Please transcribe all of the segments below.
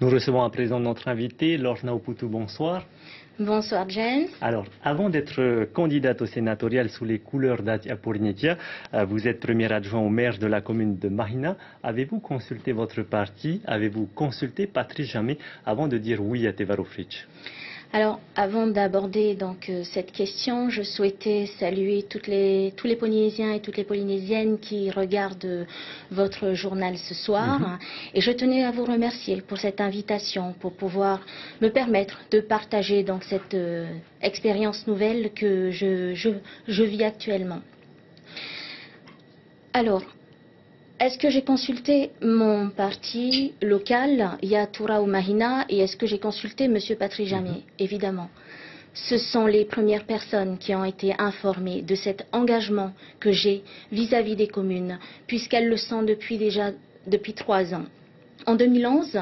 Nous recevons à présent notre invité, Lorna Oputu, bonsoir. Bonsoir James. Alors, avant d'être candidate au sénatorial sous les couleurs d'Atia Pornitia, vous êtes premier adjoint au maire de la commune de Mahina. Avez-vous consulté votre parti? Avez-vous consulté Patrice Jammet avant de dire oui à Tevarofric? Alors, avant d'aborder donc cette question, je souhaitais saluer tous les Polynésiens et toutes les Polynésiennes qui regardent votre journal ce soir. Et je tenais à vous remercier pour cette invitation, pour pouvoir me permettre de partager donc cette expérience nouvelle que je vis actuellement. Alors, est-ce que j'ai consulté mon parti local, Yatura ou Mahina, et est-ce que j'ai consulté M. Patrice Jammet? Évidemment. Ce sont les premières personnes qui ont été informées de cet engagement que j'ai vis-à-vis des communes, puisqu'elles le sont depuis 3 ans. En 2011,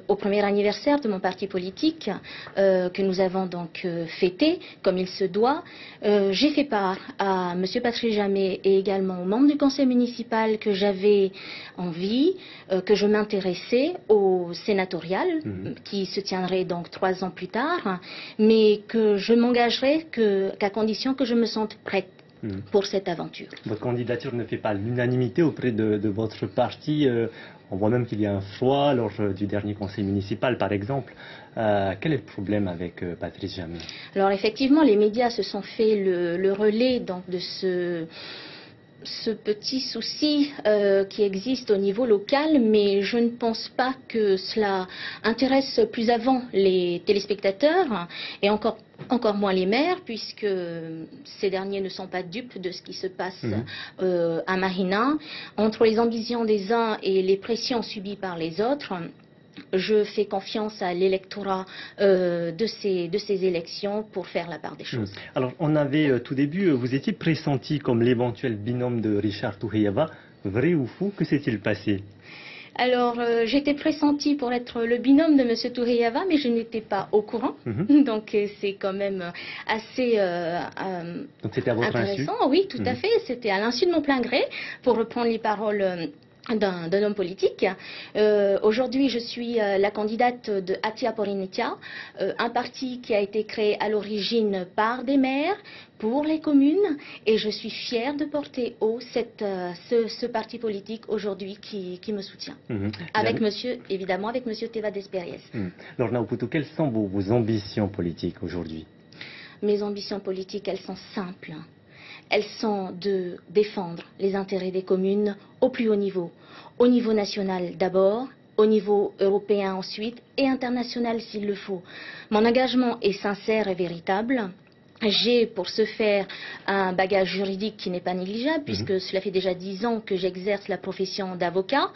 au premier anniversaire de mon parti politique, que nous avons donc fêté, comme il se doit, j'ai fait part à M. Patrice Jammet et également aux membres du conseil municipal que j'avais envie, que je m'intéressais au sénatorial, qui se tiendrait donc 3 ans plus tard, mais que je m'engagerais qu'à condition que je me sente prête pour cette aventure. Votre candidature ne fait pas l'unanimité auprès de votre parti. On voit même qu'il y a un choix lors du dernier conseil municipal, par exemple. Quel est le problème avec Patrice Jammet? Alors effectivement, les médias se sont fait le relais donc, de ce petit souci qui existe au niveau local, mais je ne pense pas que cela intéresse plus avant les téléspectateurs et encore moins les maires, puisque ces derniers ne sont pas dupes de ce qui se passe à Mahina. Entre les ambitions des uns et les pressions subies par les autres, je fais confiance à l'électorat de ces élections pour faire la part des choses. Alors, on avait tout début, vous étiez pressenti comme l'éventuel binôme de Richard Touheyava. Vrai ou faux, que s'est-il passé? Alors, j'étais pressentie pour être le binôme de M. Touheyava, mais je n'étais pas au courant. Donc, c'est quand même assez Donc, c'était à votre intéressant. insu? Oui, tout à fait. C'était à l'insu de mon plein gré, pour reprendre les paroles d'un homme politique. Aujourd'hui, je suis la candidate de Atia Pornitia, un parti qui a été créé à l'origine par des maires pour les communes, et je suis fière de porter haut ce parti politique aujourd'hui qui me soutient. Évidemment avec monsieur Teva Despériès. Lorna Oputu, quelles sont vos ambitions politiques aujourd'hui? Mes ambitions politiques, elles sont simples. Elles sont de défendre les intérêts des communes au plus haut niveau national d'abord, au niveau européen ensuite et international s'il le faut. Mon engagement est sincère et véritable. J'ai pour ce faire un bagage juridique qui n'est pas négligeable, puisque cela fait déjà 10 ans que j'exerce la profession d'avocat,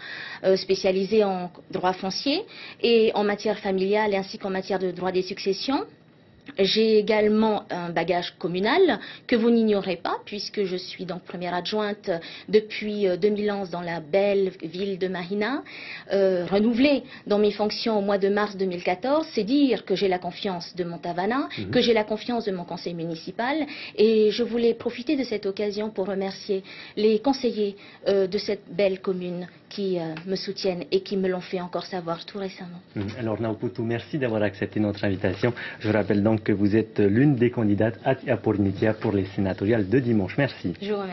spécialisé en droit foncier et en matière familiale ainsi qu'en matière de droit des successions. J'ai également un bagage communal que vous n'ignorez pas, puisque je suis donc première adjointe depuis 2011 dans la belle ville de Mahina, renouvelée dans mes fonctions au mois de mars 2014. C'est dire que j'ai la confiance de mon Tavana, que j'ai la confiance de mon conseil municipal, et je voulais profiter de cette occasion pour remercier les conseillers de cette belle commune qui me soutiennent et qui me l'ont fait encore savoir tout récemment. Alors Lorna Oputu, merci d'avoir accepté notre invitation. Je rappelle donc que vous êtes l'une des candidates à Pornitia pour les sénatoriales de dimanche. Merci. Je vous remercie.